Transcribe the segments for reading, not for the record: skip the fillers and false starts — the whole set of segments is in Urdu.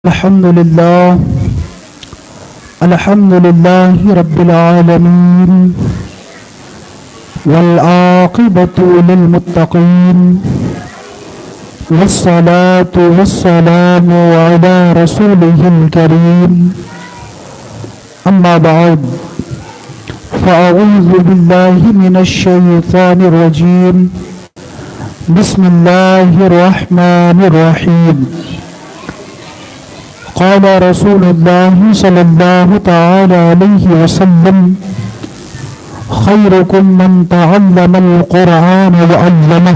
الحمد لله رب العالمين والعاقبة للمتقين والصلاة والسلام على رسوله الكريم أما بعد فأعوذ بالله من الشيطان الرجيم بسم الله الرحمن الرحيم قال رسول الله صلى الله تعالى عليه وسلم خيركم من تعلم القرآن وعلمه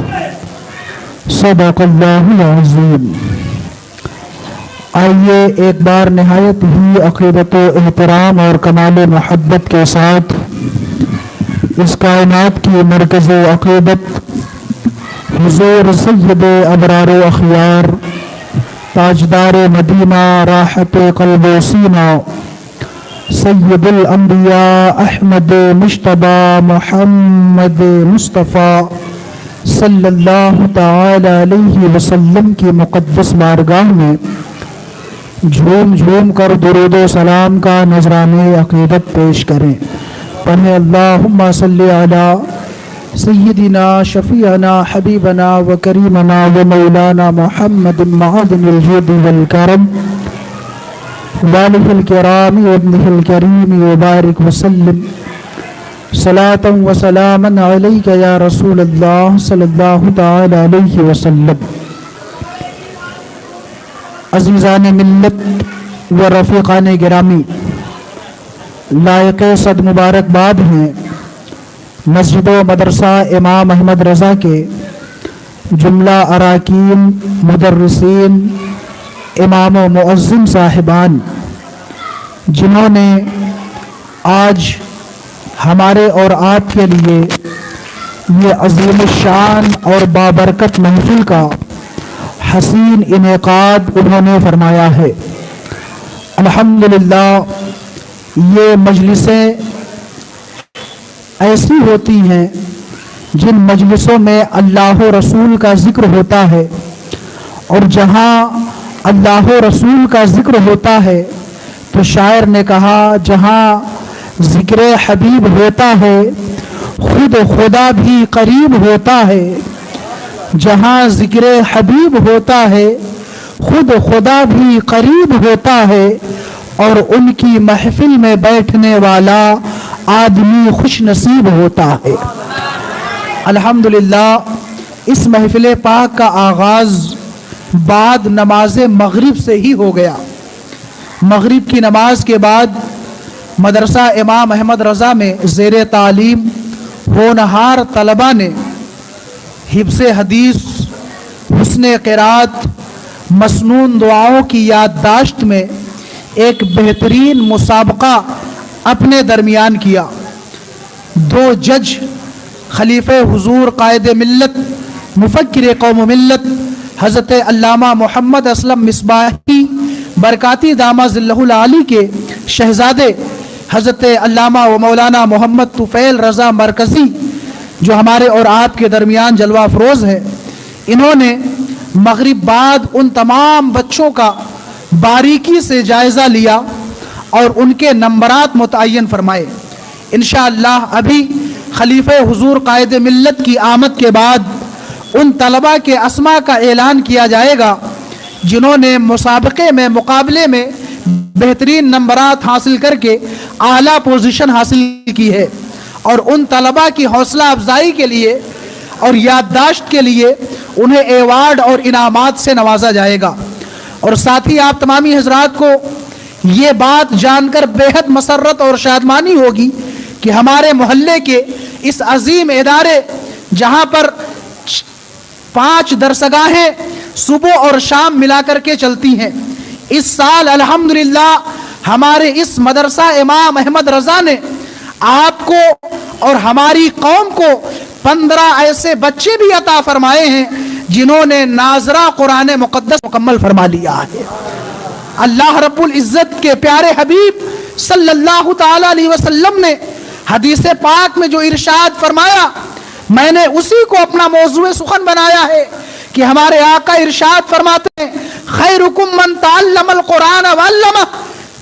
صدق الله العظيم۔ آئیے ایک بار نہایت ہی عقیدت و احترام اور کمال محبت کے ساتھ اس کائنات کی مرکز عقیدت حضور سید ابرار و اخیار تاجدار مدینہ راحت قلب و سینہ سید الانبیاء احمد مجتبی محمد مصطفیٰ صلی اللہ تعالی علیہ وسلم کی مقدس بارگاہ میں جھوم جھوم کر درود و سلام کا نذرانہ عقیدت پیش کریں۔ پڑھیں اللہم صلی علی سیدنا شفیعنا حبیبنا و کریمنا و مولانا محمد معدن الجود والکرم والہ الکرام و ابنہ الکریم وبارک وسلم صلاة و سلاما علیک یا رسول اللہ صلی اللہ تعالی علیہ وسلم۔ عزیزان ملت و رفیقان گرامی، لائق صد مبارکباد ہیں مسجد و مدرسہ امام احمد رضا کے جملہ اراکین، مدرسین، امام و مؤذن صاحبان، جنہوں نے آج ہمارے اور آپ کے لیے یہ عظیم الشان اور بابرکت محفل کا حسین انعقاد انہوں نے فرمایا ہے۔ الحمدللہ یہ مجلسیں ایسی ہوتی ہیں جن مجلسوں میں اللہ و رسول کا ذکر ہوتا ہے، اور جہاں اللہ و رسول کا ذکر ہوتا ہے تو شاعر نے کہا جہاں ذکر حبیب ہوتا ہے خود خدا بھی قریب ہوتا ہے، جہاں ذکر حبیب ہوتا ہے خود خدا بھی قریب ہوتا ہے، اور ان کی محفل میں بیٹھنے والا آدمی خوش نصیب ہوتا ہے۔ الحمدللہ اس محفل پاک کا آغاز بعد نماز مغرب سے ہی ہو گیا۔ مغرب کی نماز کے بعد مدرسہ امام احمد رضا میں زیر تعلیم ہونہار طلبہ نے حفظ حدیث، حسن قرات، مسنون دعاؤں کی یادداشت میں ایک بہترین مسابقہ اپنے درمیان کیا۔ دو جج خلیفہ حضور قائد ملت مفکر قوم ملت حضرت علامہ محمد اسلم مصباحی برکاتی دامہ ظلہ العالی کے شہزادے حضرت علامہ و مولانا محمد طفیل رضا مرکزی، جو ہمارے اور آپ کے درمیان جلوہ افروز ہے، انہوں نے مغرب بعد ان تمام بچوں کا باریکی سے جائزہ لیا اور ان کے نمبرات متعین فرمائے۔ انشاءاللہ ابھی خلیفہ حضور قائد ملت کی آمد کے بعد ان طلبہ کے اسماء کا اعلان کیا جائے گا جنہوں نے مسابقے میں مقابلے میں بہترین نمبرات حاصل کر کے اعلیٰ پوزیشن حاصل کی ہے، اور ان طلبہ کی حوصلہ افزائی کے لیے اور یادداشت کے لیے انہیں ایوارڈ اور انعامات سے نوازا جائے گا۔ اور ساتھ ہی آپ تمامی حضرات کو یہ بات جان کر بے حد مسرت اور شادمانی ہوگی کہ ہمارے محلے کے اس عظیم ادارے جہاں پر 5 درسگاہیں صبح اور شام ملا کر کے چلتی ہیں، اس سال الحمدللہ ہمارے اس مدرسہ امام احمد رضا نے آپ کو اور ہماری قوم کو 15 ایسے بچے بھی عطا فرمائے ہیں جنہوں نے ناظرہ قرآن مقدس مکمل فرما لیا ہے۔ اللہ رب العزت کے پیارے حبیب صلی اللہ تعالی علیہ وسلم نے حدیث پاک میں جو ارشاد فرمایا، میں نے اسی کو اپنا موضوع سخن بنایا ہے کہ ہمارے آقا ارشاد فرماتے ہیں خیرکم من تعلم القرآن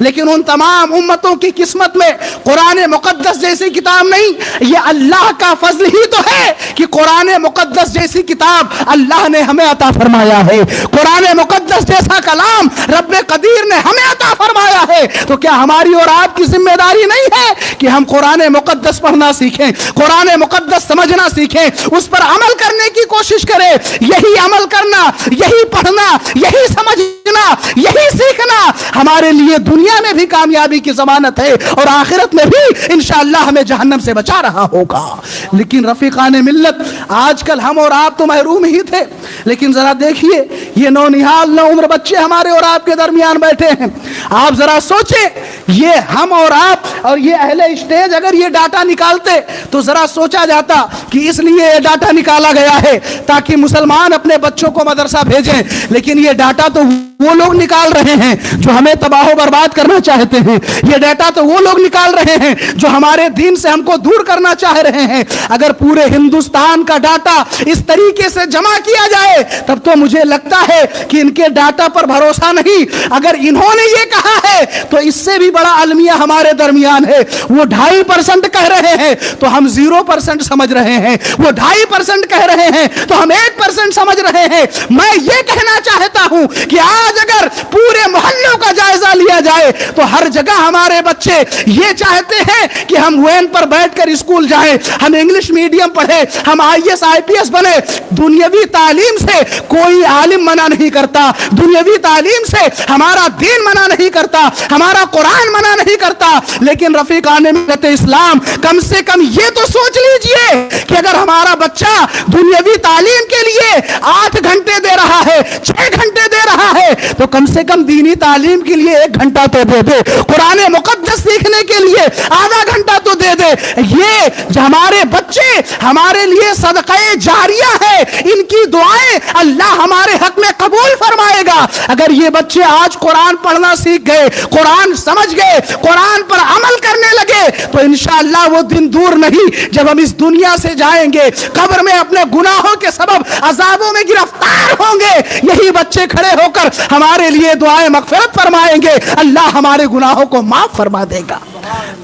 لیکن ان تمام امتوں کی قسمت میں قرآن مقدس جیسی کتاب نہیں. یہ اللہ کا فضل ہی تو ہے کہ قرآن مقدس جیسی کتاب اللہ نے ہمیں عطا فرمایا ہے. قرآن مقدس جیسا کلام رب قدیر نے ہمیں عطا فرمایا ہے. تو کیا ہماری اور آپ کی ذمہ داری نہیں ہے کہ ہم قرآن مقدس پڑھنا سیکھیں, قرآن مقدس سمجھنا سیکھیں, اس پر عمل کرنے کی کوشش کریں. یہی عمل کرنا, یہی پڑھنا, یہی سمجھنا, یہی سیکھنا ہمارے لیے دنیا میں بھی کامیابی کی ضمانت ہے اور آخرت میں بھی انشاءاللہ ہمیں جہنم سے بچا رہا ہوگا. لیکن رفیقان ملت, آج کل ہم اور آپ تو محروم ہی تھے, لیکن ذرا دیکھیے یہ نونہال نوعمر بچے ہمارے اور آپ کے درمیان بیٹھے ہیں. آپ ذرا سوچیں, یہ ہم اور آپ اور یہ اہل اسٹیج اگر یہ ڈاٹا نکالتے تو ذرا سوچا جاتا کہ اس لیے یہ ڈاٹا نکالا گیا ہے تاکہ مسلمان اپنے بچوں کو مدرسہ بھیجیں. لیکن یہ ڈاٹا تو وہ لوگ نکال رہے ہیں جو ہمیں تباہ و برباد کرنا چاہتے ہیں. یہ ڈیٹا تو وہ لوگ نکال رہے ہیں جو ہمارے دین سے ہم کو دور کرنا چاہ رہے ہیں. اگر پورے ہندوستان کا ڈاٹا اس طریقے سے جمع کیا جائے تب تو مجھے لگتا ہے کہ ان کے ڈاٹا پر بھروسہ نہیں. اگر انہوں نے یہ کہا ہے تو اس سے بھی بڑا المیہ ہمارے درمیان ہے. وہ 2.5% کہہ رہے ہیں تو ہم 0% سمجھ رہے ہیں. وہ 2.5% کہہ رہے ہیں تو ہم 1% سمجھ رہے ہیں. میں یہ کہنا چاہتا ہوں کہ آج اگر پورے محلوں کا جائزہ لیا جائے تو ہر جگہ ہمارے بچے یہ چاہتے ہیں کہ ہم وین پر بیٹھ کر اسکول جائیں, ہم انگلش میڈیم پڑھیں, ہم IAS IPS بنے. دنیاوی تعلیم سے کوئی عالم منع نہیں کرتا, دنیاوی تعلیم سے ہمارا دین منع نہیں کرتا, ہمارا قرآن منع نہیں کرتا. لیکن رفیقان ملت اسلام, کم سے کم یہ تو سوچ لیجئے کہ اگر ہمارا بچہ دنیاوی تعلیم کے لیے 8 گھنٹے دے رہا ہے, 6 گھنٹے دے رہا ہے, تو کم سے کم دینی تعلیم کے لیے 1 گھنٹہ تو دے دے, قرآن مقدس سیکھنے کے لیے آدھا گھنٹہ تو دے دے. یہ ہمارے بچے ہمارے لیے صدقہ جاریہ ہے, ان کی دعائیں اللہ ہمارے حق میں قبول فرمائے گا. اگر یہ بچے آج قرآن پڑھنا سیکھ گئے, قرآن سمجھ گئے, قرآن پر عمل کرنے لگے تو انشاءاللہ وہ دن دور نہیں جب ہم اس دنیا سے جائیں گے, قبر میں اپنے گناہوں کے سبب عذابوں میں گرفتار ہوں گے. یہی بچے کھڑے ہو کر ہمارے لیے دعائیں مغفرت فرمائیں گے, اللہ ہمارے گناہوں کو معاف فرما دے گا.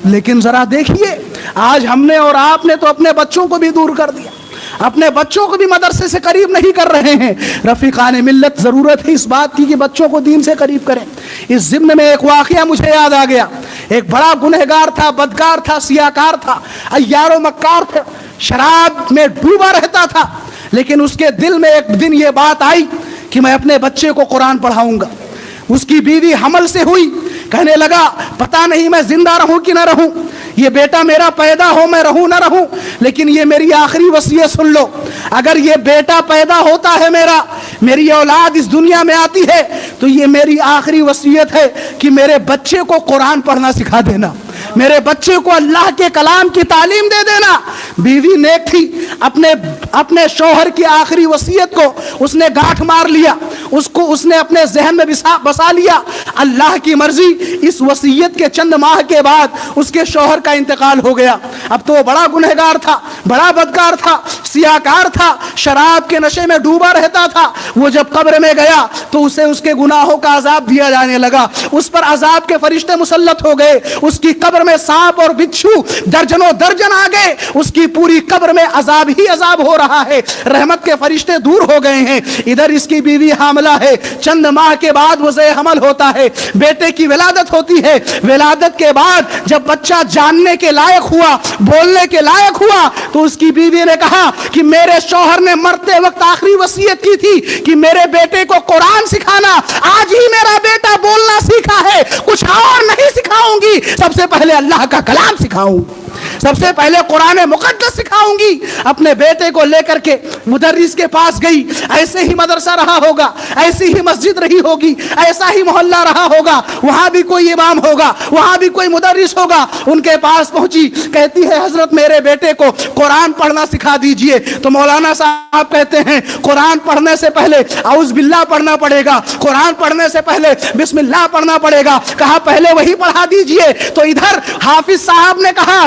لیکن ذرا دیکھیے, آج ہم نے اور آپ نے تو اپنے بچوں کو بھی دور کر دیا, اپنے بچوں کو بھی مدرسے سے قریب نہیں کر رہے ہیں. رفیقان ملت, ضرورت ہے اس بات کی کہ بچوں کو دین سے قریب کریں. اس ضمن میں ایک واقعہ مجھے یاد آ گیا. ایک بڑا گنہگار تھا, بدکار تھا, سیاکار تھا, عیار و مکار تھا, شراب میں ڈوبا رہتا تھا. لیکن اس کے دل میں ایک دن یہ بات آئی کہ میں اپنے بچے کو قرآن پڑھاؤں گا. اس کی بیوی حمل سے ہوئی, کہنے لگا پتہ نہیں میں زندہ رہوں کہ نہ رہوں, یہ بیٹا میرا پیدا ہو میں رہوں نہ رہوں, لیکن یہ میری آخری وصیت سن لو. اگر یہ بیٹا پیدا ہوتا ہے, میری اولاد اس دنیا میں آتی ہے, تو یہ میری آخری وصیت ہے کہ میرے بچے کو قرآن پڑھنا سکھا دینا, میرے بچے کو اللہ کے کلام کی تعلیم دے دینا. بیوی نیک تھی, اپنے شوہر کی آخری وصیت کو اس نے گاٹھ مار لیا, اس نے اپنے ذہن میں بسا لیا. اللہ کی مرضی, اس وصیت کے چند ماہ کے بعد اس کے شوہر کا انتقال ہو گیا. اب تو وہ بڑا گنہگار تھا, بڑا بدکار تھا, سیاکار تھا, شراب کے نشے میں ڈوبا رہتا تھا. وہ جب قبر میں گیا تو اسے اس کے گناہوں کا عذاب دیا جانے لگا. اس پر عذاب کے فرشتے مسلط ہو گئے. اس کی قبر میں سانپ اور بچھو درجنوں درجن آ گئے. اس کی پوری قبر میں عذاب ہی عذاب ہو رہا ہے. رحمت کے فرشتے دور ہو گئے ہیں. ادھر اس کی بیوی حاملہ ہے. چند ماہ کے بعد وضع حمل ہوتا ہے, بیٹے کی ولادت ہوتی ہے. ولادت کے بعد جب بچہ جاننے کے لائق ہوا, بولنے کے لائق ہوا, تو اس کی بیوی نے کہا کہ میرے شوہر نے مرتے وقت آخری وصیت کی تھی کہ میرے بیٹے کو قرآن سکھانا. آج ہی میرا بیٹا بولنا سیکھا ہے, کچھ اور نہیں سکھاؤں گی, سب سے پہلے اللہ کا کلام سکھاؤں, سب سے پہلے قرآن مقدس سکھاؤں گی. اپنے بیٹے کو لے کر کے مدرس کے پاس گئی. ایسے ہی مدرسہ رہا ہوگا, ایسی ہی مسجد رہی ہوگی, ایسا ہی محلہ رہا ہوگا, وہاں بھی کوئی امام ہوگا, وہاں بھی کوئی مدرس ہوگا. ان کے پاس پہنچی, کہتی ہے حضرت میرے بیٹے کو قرآن پڑھنا سکھا دیجئے. تو مولانا صاحب کہتے ہیں قرآن پڑھنے سے پہلے اعوذ باللہ پڑھنا پڑے گا, قرآن پڑھنے سے پہلے بسم اللہ پڑھنا پڑے گا. کہا پہلے وہی پڑھا دیجئے. تو ادھر حافظ صاحب نے کہا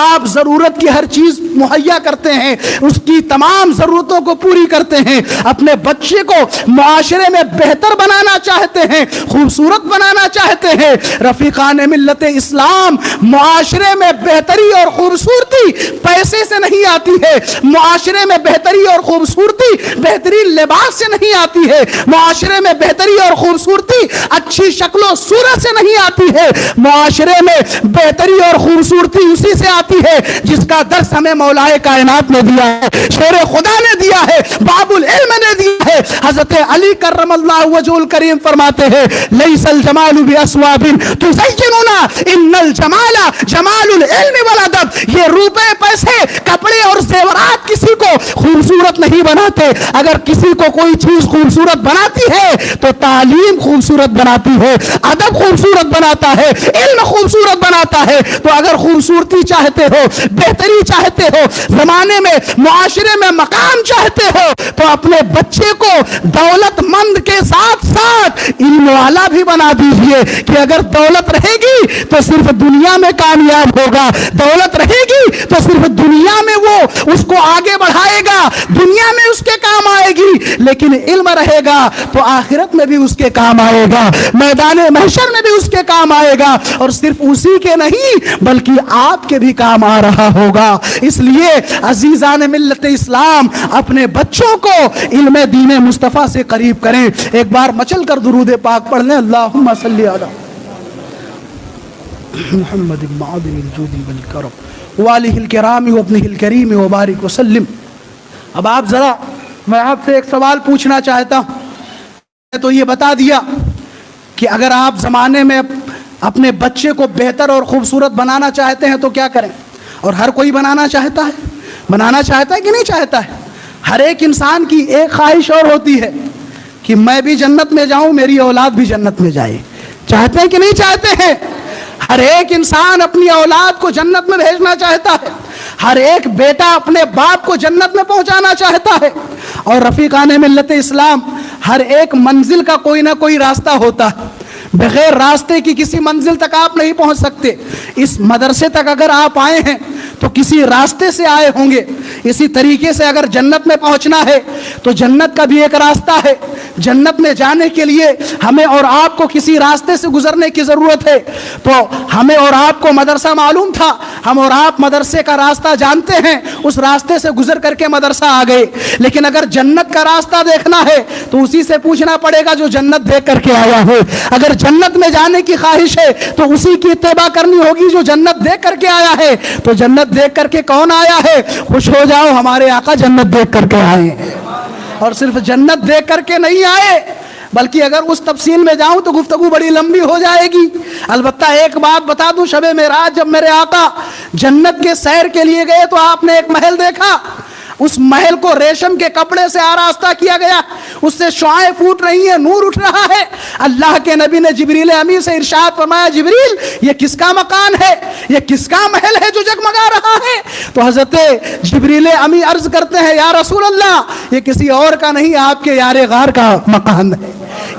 آپ ضرورت کی ہر چیز مہیا کرتے ہیں، اس کی تمام ضرورتوں کو پوری کرتے ہیں، اپنے بچے کو معاشرے میں بہتر بنانا چاہتے ہیں، خوبصورت بنانا چاہتے ہیں۔ رفیقان ملت اسلام، معاشرے میں بہتری اور خوبصورتی پیسے سے نہیں آتی ہے، معاشرے میں بہتری اور خوبصورتی بہترین لباس سے نہیں آتی ہے، معاشرے میں بہتری اور خوبصورتی اچھی شکل و صورت سے نہیں آتی ہے، معاشرے میں بہتری اور خوبصورتی اسی سے آتی ہے جس کا درس ہمیں مولائے کائنات نے دیا ہے، شیر خدا نے دیا ہے، باب العلم نے دیا ہے۔ حضرت علی کرم اللہ وجہ الکریم فرماتے ہیں لیس الجمال باسواب تزیننا ان الجمال جمال العلم والادب۔ یہ روپے پیسے کپڑے اور زیورات کسی کو خوبصورت نہیں بناتے، اگر کسی کو کوئی چیز خوبصورت بناتی ہے تو تعلیم خوبصورت بناتی ہے، ادب خوبصورت بناتا ہے، علم خوبصورت بناتا ہے۔ تو اگر خوبصورتی چاہتے ہو، بہتری چاہتے ہو، زمانے میں معاشرے میں مقام چاہتے ہو، تو اپنے بچے کو دولت مند کے ساتھ ساتھ علم والا بھی بنا دیجئے کہ اگر دولت رہے گی تو صرف دنیا میں کامیاب ہوگا، دولت رہے گی تو صرف دنیا میں وہ اس کو آگے بڑھائے گا، دنیا میں اس کے کام آئے گی، لیکن علم رہے گا تو آخرت میں بھی اس کے کام آئے گا، میدان محشر میں بھی اس کے کام آئے گا، اور صرف اسی کے نہیں بلکہ آپ کے بھی کام آ رہا ہوگا۔ اس لیے عزیزان ملت اسلام، اپنے بچوں کو علم دین مصطفیٰ سے قریب کریں۔ ایک بار مچل کر درود پاک پڑھ لیں، اللہم صلی علی محمد معدن الجود والکرم والہ الکرام وابنہ الکریم وبارک وسلم۔ اب آپ ذرا، میں آپ سے ایک سوال پوچھنا چاہتا ہوں، تو یہ بتا دیا کہ اگر آپ زمانے میں اپنے بچے کو بہتر اور خوبصورت بنانا چاہتے ہیں تو کیا کریں؟ اور ہر کوئی بنانا چاہتا ہے کہ نہیں چاہتا ہے؟ ہر ایک انسان کی ایک خواہش اور ہوتی ہے کہ میں بھی جنت میں جاؤں، میری اولاد بھی جنت میں جائے۔ چاہتے ہیں کہ نہیں چاہتے ہیں؟ ہر ایک انسان اپنی اولاد کو جنت میں بھیجنا چاہتا ہے، ہر ایک بیٹا اپنے باپ کو جنت میں پہنچانا چاہتا ہے۔ اور رفیقان ملت اسلام، ہر ایک منزل کا کوئی نہ کوئی راستہ ہوتا ہے، بغیر راستے کی کسی منزل تک آپ نہیں پہنچ سکتے۔ اس مدرسے تک اگر آپ آئے ہیں تو کسی راستے سے آئے ہوں گے، اسی طریقے سے اگر جنت میں پہنچنا ہے تو جنت کا بھی ایک راستہ ہے۔ جنت میں جانے کے لیے ہمیں اور آپ کو کسی راستے سے گزرنے کی ضرورت ہے۔ تو ہمیں اور آپ کو مدرسہ معلوم تھا، ہم اور آپ مدرسے کا راستہ جانتے ہیں، اس راستے سے گزر کر کے مدرسہ آ گئے۔ لیکن اگر جنت کا راستہ دیکھنا ہے تو اسی سے پوچھنا پڑے گا جو جنت دیکھ کر کے آیا ہے۔ اگر جنت میں جانے کی خواہش ہے تو اسی کی اتباع کرنی ہوگی جو جنت دیکھ کر کے آیا ہے۔ تو جنت دیکھ کر کے کون آیا ہے؟ خوش ہو جاؤ، ہمارے آقا جنت دیکھ کر کے آئے ہیں۔ اور صرف جنت دیکھ کر کے نہیں آئے، بلکہ اگر اس تفصیل میں جاؤں تو گفتگو بڑی لمبی ہو جائے گی۔ البتہ ایک بات بتا دوں، شب معراج جب میرے آقا جنت کے سیر کے لیے گئے تو آپ نے ایک محل دیکھا، اس محل کو ریشم کے کپڑے سے آراستہ کیا گیا، اس سے شعائیں پھوٹ رہی ہیں، نور اٹھ رہا ہے۔ اللہ کے نبی نے جبریل امی سے ارشاد فرمایا، جبریل یہ کس کا مکان ہے، یہ کس کا محل ہے جو جگمگا رہا ہے؟ تو حضرت جبریل امی عرض کرتے ہیں، یا رسول اللہ یہ کسی اور کا نہیں، آپ کے یار غار کا مکان ہے،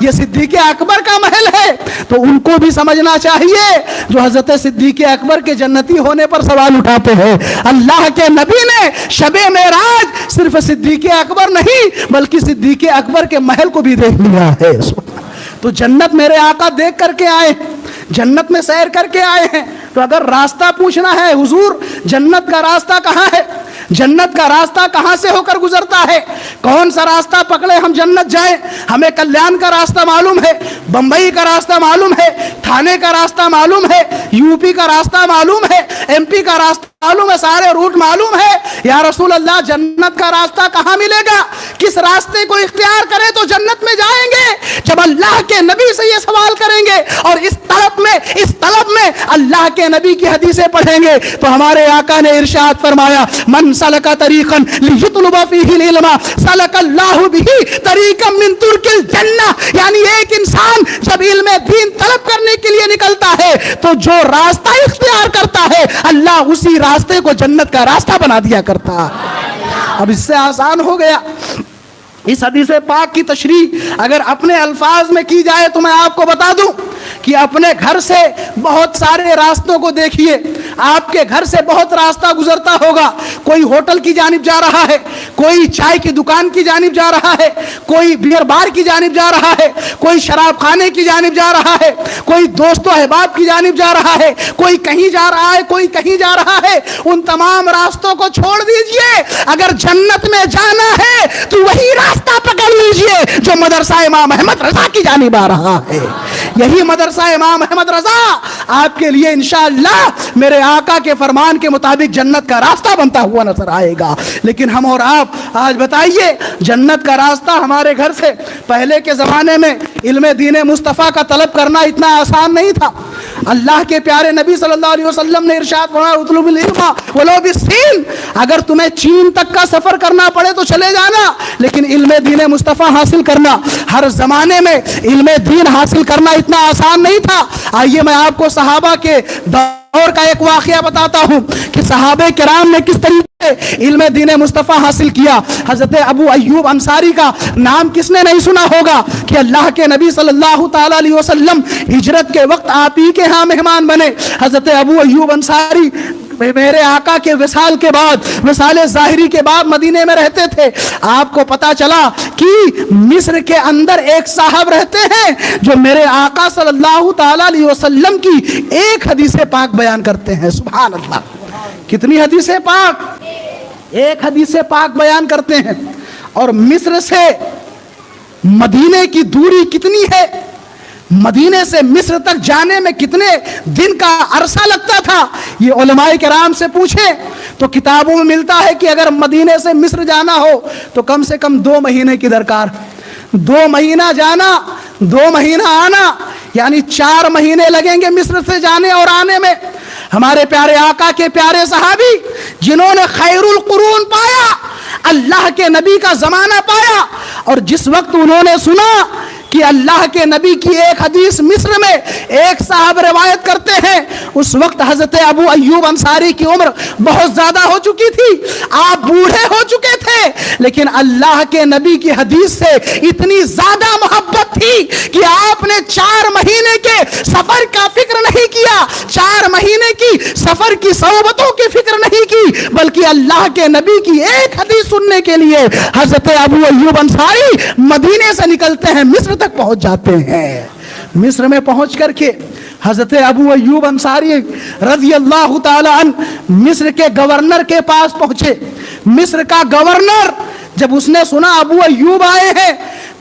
یہ صدیق اکبر کا محل ہے۔ تو ان کو بھی سمجھنا چاہیے جو حضرت صدیق اکبر کے جنتی ہونے پر سوال اٹھاتے ہیں۔ اللہ کے نبی نے شب معراج صرف صدیق اکبر نہیں بلکہ صدیق اکبر کے محل کو بھی دیکھ لیا ہے۔ تو جنت میرے آقا دیکھ کر کے آئے، جنت میں سیر کر کے آئے ہیں۔ تو اگر راستہ پوچھنا ہے، حضور جنت کا راستہ کہاں ہے، جنت کا راستہ کہاں سے ہو کر گزرتا ہے، کون سا راستہ پکڑے ہم جنت جائیں؟ ہمیں کلیان کا راستہ معلوم ہے، بمبئی کا راستہ معلوم ہے، تھانے کا راستہ معلوم ہے، یو پی کا راستہ معلوم ہے، ایم پی کا راستہ معلوم ہے، سارے روٹ معلوم ہے۔ یا رسول اللہ جنت کا راستہ کہاں ملے گا؟ کس راستے کو اختیار کرے تو جنت میں جائیں گے؟ جب اللہ کے نبی سے یہ سوال کریں گے اور اس طلب میں اللہ کے نبی کی حدیثیں پڑھیں گے تو ہمارے آقا نے ارشاد فرمایا، من سلک طریقا لیطلب فیہ العلم سلک اللہ بہ طریقا من طرق الجنہ۔ یعنی ایک انسان جب علم دین طلب کرنے کے لیے نکلتا ہے تو جو راستہ اختیار کرتا ہے اللہ اسی راستے کو جنت کا راستہ بنا دیا کرتا۔ اب اس سے آسان ہو گیا۔ اس حدیث پاک کی تشریح اگر اپنے الفاظ میں کی جائے تو میں آپ کو بتا دوں کہ اپنے گھر سے بہت سارے راستوں کو دیکھیے. آپ کے گھر سے بہت راستہ گزرتا ہوگا. کوئی ہوٹل کی جانب جا رہا ہے, کوئی چائے کی دکان کی جانب جا رہا ہے, کوئی بیئر بار کی جانب جا رہا ہے, کوئی شراب خانے کی جانب جا رہا ہے, کوئی دوست و احباب کی جانب جا رہا ہے, کوئی کہیں جا رہا ہے, کوئی کہیں جا رہا ہے. ان تمام راستوں کو چھوڑ دیجئے. اگر جنت میں جانا ہے تو وہی راستہ پکڑ لیجئے جو مدرسہ امام احمد رضا کی جانب آ رہا ہے. یہی مدرسہ امام احمد رضا آپ کے لیے انشاءاللہ میرے آقا کے فرمان کے مطابق جنت کا راستہ بنتا ہوا نظر آئے گا. لیکن ہم اور آپ آج بتائیے, جنت کا راستہ ہمارے گھر سے. پہلے کے زمانے میں علم دین مصطفیٰ کا طلب کرنا اتنا آسان نہیں تھا. اللہ کے پیارے نبی صلی اللہ علیہ وسلم نے ارشاد فرمایا اطلب العلم ولو بالصین. اگر تمہیں چین تک کا سفر کرنا پڑے تو چلے جانا, لیکن علم دین مصطفیٰ حاصل کرنا, ہر زمانے میں علم دین حاصل کرنا اتنا آسان نہیں تھا. آئیے میں آپ کو صحابہ کے دور کا ایک واقعہ بتاتا ہوں کہ صحابہ کرام نے کس طریقے علم دین مصطفیٰ حاصل کیا. حضرت ابو ایوب انصاری کا نام کس نے نہیں سنا ہوگا کہ اللہ کے نبی صلی اللہ تعالی علیہ وسلم ہجرت کے وقت آپ ہی کے ہاں مہمان بنے. حضرت ابو ایوب انصاری میرے آقا کے وصال کے بعد, وصال ظاہری کے بعد مدینے میں رہتے تھے. آپ کو پتا چلا کہ مصر کے اندر ایک صاحب رہتے ہیں جو میرے آقا صلی اللہ تعالی علیہ وسلم کی ایک حدیث پاک بیان کرتے ہیں. سبحان اللہ, کتنی حدیث پاک؟ ایک حدیث پاک بیان کرتے ہیں. اور مصر سے مدینے کی دوری کتنی ہے, مدینے سے مصر تک جانے میں کتنے دن کا عرصہ لگتا تھا, یہ علماء کرام سے پوچھیں تو کتابوں میں ملتا ہے کہ اگر مدینے سے مصر جانا ہو تو کم سے کم 2 مہینے کی درکار. 2 مہینہ جانا, 2 مہینہ آنا, یعنی 4 مہینے لگیں گے مصر سے جانے اور آنے میں. ہمارے پیارے آقا کے پیارے صحابی جنہوں نے خیر القرون پایا, اللہ کے نبی کا زمانہ پایا, اور جس وقت انہوں نے سنا کہ اللہ کے نبی کی ایک حدیث مصر میں ایک صاحب روایت کرتے ہیں, اس وقت حضرت ابو ایوب انصاری کی عمر بہت زیادہ ہو چکی تھی, آپ بوڑھے ہو چکے تھے, لیکن اللہ کے نبی کی حدیث سے اتنی زیادہ محبت تھی کہ آپ نے 4 مہینے کے سفر کا فکر نہیں کیا, 4 مہینے کی سفر کی صحبتوں کی فکر نہیں کی, بلکہ اللہ کے نبی کی ایک حدیث سننے کے لیے حضرت ابو ایوب انصاری مدینے سے نکلتے ہیں, مصر تک پہنچ جاتے ہیں. مصر میں پہنچ کر کے حضرت ابو ایوب انصاری رضی اللہ تعالی عنہ مصر کے گورنر کے پاس پہنچے. مصر کا گورنر جب اس نے سنا ابو ایوب آئے ہیں,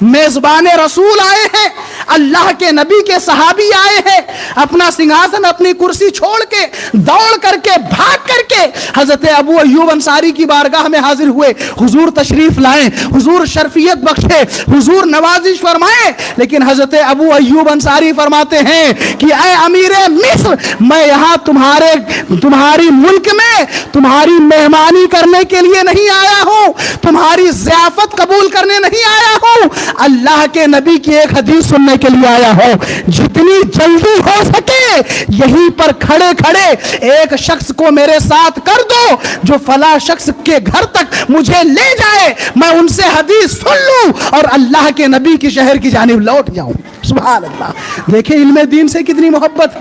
میزبان رسول آئے ہیں, اللہ کے نبی کے صحابی آئے ہیں, اپنا سنگھاسن اپنی کرسی چھوڑ کے دوڑ کر کے بھاگ کر کے حضرت ابو ایوب انصاری کی بارگاہ میں حاضر ہوئے. حضور تشریف لائیں, حضور شرفیت بخشے, حضور نوازش فرمائے. لیکن حضرت ابو ایوب انصاری فرماتے ہیں کہ اے امیر مصر, میں یہاں تمہاری ملک میں تمہاری مہمانی کرنے کے لیے نہیں آیا ہوں, تمہاری ضیافت قبول کرنے نہیں آیا ہوں, اللہ کے نبی کی ایک حدیث سننے کے لیے آیا ہوں. جتنی جلدی ہو سکے یہیں پر کھڑے کھڑے ایک شخص کو میرے ساتھ کر دو جو فلاں شخص کے گھر تک مجھے لے جائے, میں ان سے حدیث سن لوں اور اللہ کے نبی کی شہر کی جانب لوٹ جاؤں. سبحان اللہ, دیکھیں علم دین سے کتنی محبت.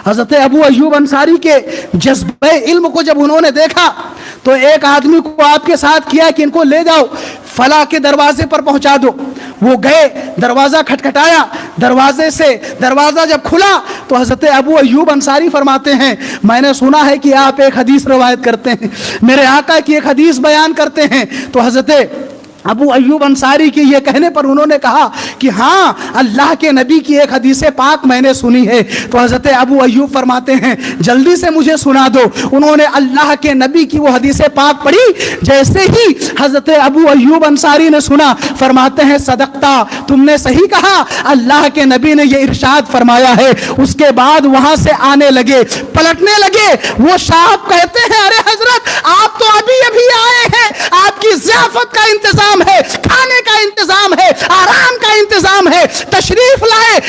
حضرت ابو ایوب انصاری کے جذبہ علم کو جب انہوں نے دیکھا تو ایک آدمی کو آپ کے ساتھ کیا کہ ان کو لے جاؤ فلاں کے دروازے پر پہنچا دو. وہ گئے, دروازہ کھٹکھٹایا, دروازہ جب کھلا تو حضرت ابو ایوب انصاری فرماتے ہیں میں نے سنا ہے کہ آپ ایک حدیث روایت کرتے ہیں, میرے آقا کی ایک حدیث بیان کرتے ہیں. تو حضرت ابو ایوب انصاری کے یہ کہنے پر انہوں نے کہا کہ ہاں اللہ کے نبی کی ایک حدیث پاک میں نے سنی ہے. تو حضرت ابو ایوب فرماتے ہیں جلدی سے مجھے سنا دو. انہوں نے اللہ کے نبی کی وہ حدیث پاک پڑھی. جیسے ہی حضرت ابو ایوب انصاری نے سنا, فرماتے ہیں صدقتا, تم نے صحیح کہا, اللہ کے نبی نے یہ ارشاد فرمایا ہے. اس کے بعد وہاں سے آنے لگے, پلٹنے لگے. وہ صاحب کہتے ہیں ارے حضرت آپ تو ابھی ابھی آئے ہیں, آپ کی ضیافت کا انتظام ہے, کھانے کا انتظام ہے, آرام کا انتظام ہے, تشریف لائے,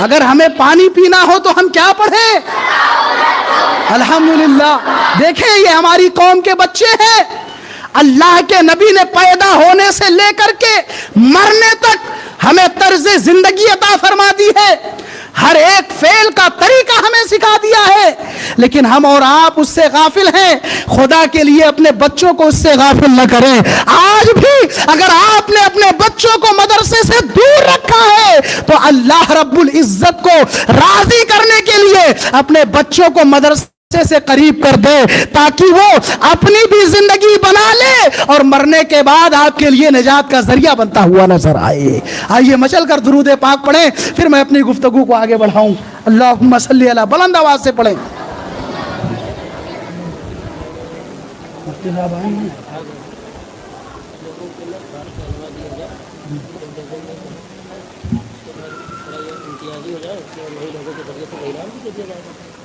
اگر ہمیں پانی پینا ہو تو ہم کیا پڑھیں؟ الحمدللہ۔ دیکھیں یہ ہماری قوم کے بچے ہیں، اللہ کے نبی نے پیدا ہونے سے لے کر کے مرنے تک ہمیں طرز زندگی عطا فرما دی ہے، ہر ایک فعل کا طریقہ ہمیں سکھا دیا ہے، لیکن ہم اور آپ اس سے غافل ہیں۔ خدا کے لیے اپنے بچوں کو اس سے غافل نہ کریں۔ آج بھی اگر آپ نے اپنے بچوں کو مدرسے سے دور رکھا ہے تو اللہ رب العزت کو راضی کرنے کے لیے اپنے بچوں کو مدرسے سے قریب کر دے، تاکہ وہ اپنی بھی زندگی بنا لے اور مرنے کے بعد آپ کے لیے نجات کا ذریعہ بنتا ہوا نظر آئے۔ آئیے مچل کر درود پاک پڑھیں، پھر میں اپنی گفتگو کو آگے بڑھاؤں۔ اللہم صلی علی، بلند آواز سے پڑھیں۔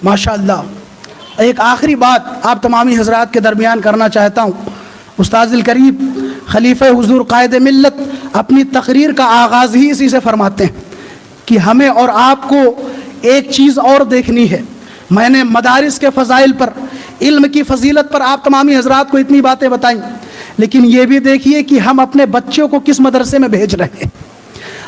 ماشاءاللہ۔ ایک آخری بات آپ تمامی حضرات کے درمیان کرنا چاہتا ہوں۔ استاذ الکریم خلیفہ حضور قائد ملت اپنی تقریر کا آغاز ہی اسی سے فرماتے ہیں کہ ہمیں اور آپ کو ایک چیز اور دیکھنی ہے۔ میں نے مدارس کے فضائل پر، علم کی فضیلت پر آپ تمامی حضرات کو اتنی باتیں بتائیں، لیکن یہ بھی دیکھیے کہ ہم اپنے بچوں کو کس مدرسے میں بھیج رہے ہیں۔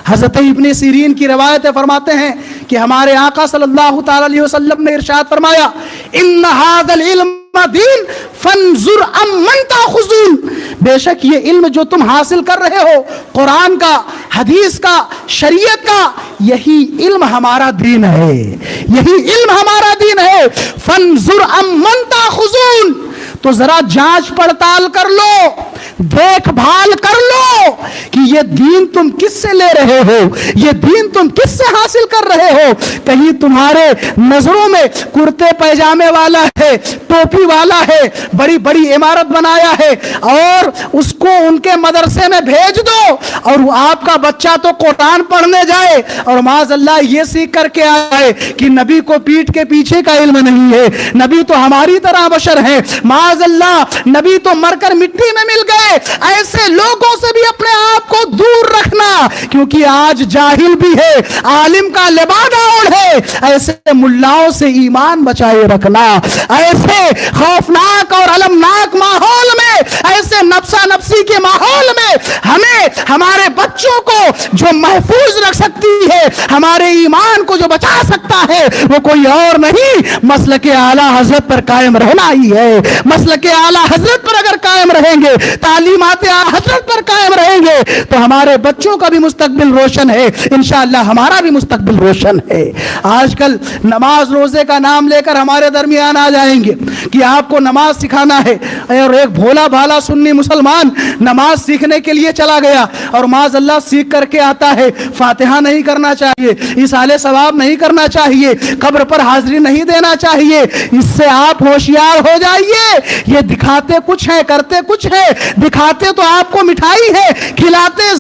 حضرت ابن سیرین کی روایتیں فرماتے ہیں کہ ہمارے آقا صلی اللہ تعالی علیہ وسلم نے ارشاد فرمایا، ان ھذا العلم دین فانظر امن تاخذون، بے شک یہ علم جو تم حاصل کر رہے ہو، قرآن کا، حدیث کا، شریعت کا، یہی علم ہمارا دین ہے، یہی علم ہمارا دین ہے۔ فانظر امن تاخذون، تو ذرا جانچ پڑتال کر لو، دیکھ بھال کر لو کہ یہ دین تم کس سے لے رہے ہو، یہ دین تم کس سے حاصل کر رہے ہو۔ کہیں تمہارے نظروں میں کرتے پیجامے والا ہے، ٹوپی والا ہے، بڑی بڑی عمارت بنایا ہے، اور اس کو ان کے مدرسے میں بھیج دو، اور آپ کا بچہ تو قرآن پڑھنے جائے اور معاذ اللہ یہ سیکھ کر کے آئے کہ نبی کو پیٹھ کے پیچھے کا علم نہیں ہے، نبی تو ہماری طرح بشر ہیں، معاذ اللہ نبی تو مر کر مٹی میں مل گئے۔ ایسے لوگوں سے بھی اپنے آپ کو دور رکھنا، کیونکہ آج جاہل بھی ہے، عالم کا لبادہ اوڑھے۔ ایسے ملاؤں سے ایمان بچائے رکھنا، ایسے خوفناک اور المناک ماحول میں، ایسے نفسا نفسی کے ماحول میں ہمیں ہمارے بچوں کو جو محفوظ رکھ سکتی ہے، ہمارے ایمان کو جو بچا سکتا ہے، وہ کوئی اور نہیں، مسلک اعلیٰ حضرت پر قائم رہنا ہی ہے۔ مسلک اعلیٰ حضرت پر اگر قائم رہیں گے، تعلیمات اعلیٰ حضرت پر قائم رہیں گے، تو ہمارے بچوں کا بھی مستقبل روشن ہے، انشاءاللہ ہمارا بھی مستقبل روشن ہے۔ آج کل نماز روزے کا نام لے کر ہمارے درمیان آ جائیں گے کہ آپ کو نماز سکھانا ہے، اور ایک بھولا بھالا سنی مسلمان نماز سیکھنے کے لیے چلا گیا اور معاذ اللہ سیکھ کر کے آتا ہے، فاتحہ نہیں کرنا چاہیے، ایصال ثواب نہیں کرنا چاہیے، قبر پر حاضری نہیں دینا چاہیے۔ اس سے آپ ہوشیار ہو جائیے، یہ دکھاتے کچھ ہیں کرتے کچھ ہے، دکھاتے تو آپ کو مٹھائی ہے، کھلاتے